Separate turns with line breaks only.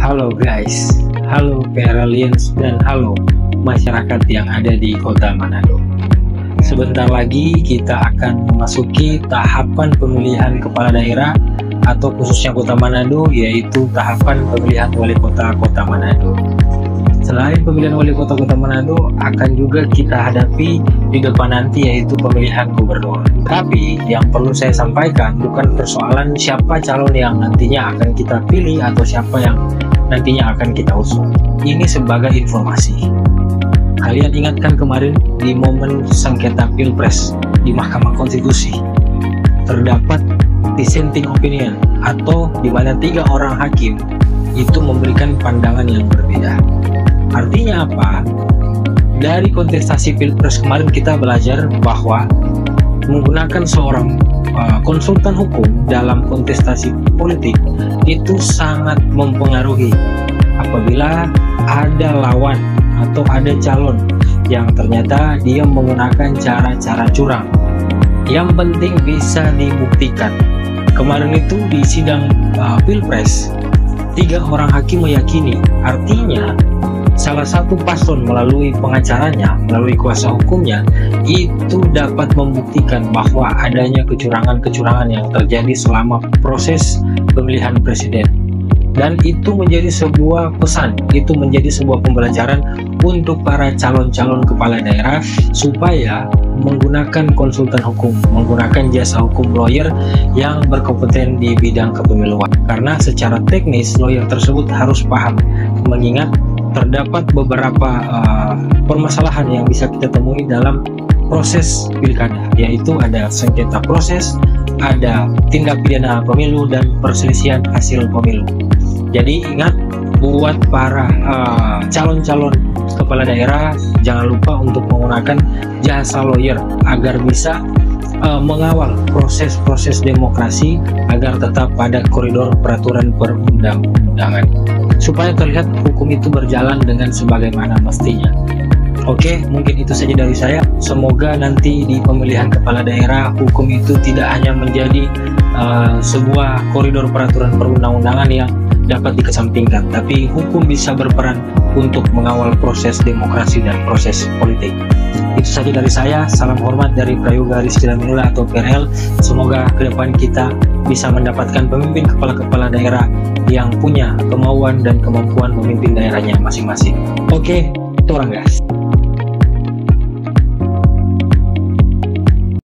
Halo guys, halo PRLians dan halo masyarakat yang ada di Kota Manado. Sebentar lagi kita akan memasuki tahapan pemilihan kepala daerah atau khususnya Kota Manado, yaitu tahapan pemilihan wali kota Kota Manado. Selain pemilihan wali kota Kota Manado, akan juga kita hadapi di depan nanti, yaitu pemilihan gubernur. Tapi yang perlu saya sampaikan bukan persoalan siapa calon yang nantinya akan kita pilih atau siapa yang nantinya akan kita usung. Ini sebagai informasi. Kalian ingatkan kemarin di momen sengketa Pilpres di Mahkamah Konstitusi, terdapat dissenting opinion atau di mana 3 orang hakim itu memberikan pandangan yang berbeda. Artinya apa? Dari kontestasi Pilpres kemarin kita belajar bahwa menggunakan seorang konsultan hukum dalam kontestasi politik itu sangat mempengaruhi apabila ada lawan atau ada calon yang ternyata dia menggunakan cara-cara curang. Yang penting bisa dibuktikan. Kemarin itu di sidang Pilpres, 3 orang hakim meyakini, artinya salah satu paslon melalui pengacaranya, melalui kuasa hukumnya, itu dapat membuktikan bahwa adanya kecurangan-kecurangan yang terjadi selama proses pemilihan presiden. Dan itu menjadi sebuah pesan, itu menjadi sebuah pembelajaran untuk para calon-calon kepala daerah supaya menggunakan konsultan hukum, menggunakan jasa hukum lawyer yang berkompeten di bidang kepemiluan. Karena secara teknis lawyer tersebut harus paham, mengingat terdapat beberapa permasalahan yang bisa kita temui dalam proses pilkada, yaitu ada sengketa proses, ada tindak pidana pemilu, dan perselisihan hasil pemilu. Jadi ingat, buat para calon-calon kepala daerah, jangan lupa untuk menggunakan jasa lawyer agar bisa mengawal proses-proses demokrasi agar tetap pada koridor peraturan perundang-undangan, supaya terlihat hukum itu berjalan dengan sebagaimana mestinya. Oke, mungkin itu saja dari saya. Semoga nanti di pemilihan kepala daerah hukum itu tidak hanya menjadi sebuah koridor peraturan perundang-undangan yang dapat dikesampingkan, tapi hukum bisa berperan untuk mengawal proses demokrasi dan proses politik. Itu saja dari saya. Salam hormat dari Prayoga Rizky Ramilullah atau PRL. Semoga ke depan kita bisa mendapatkan pemimpin kepala-kepala daerah yang punya kemauan dan kemampuan memimpin daerahnya masing-masing. Oke, itu orang guys.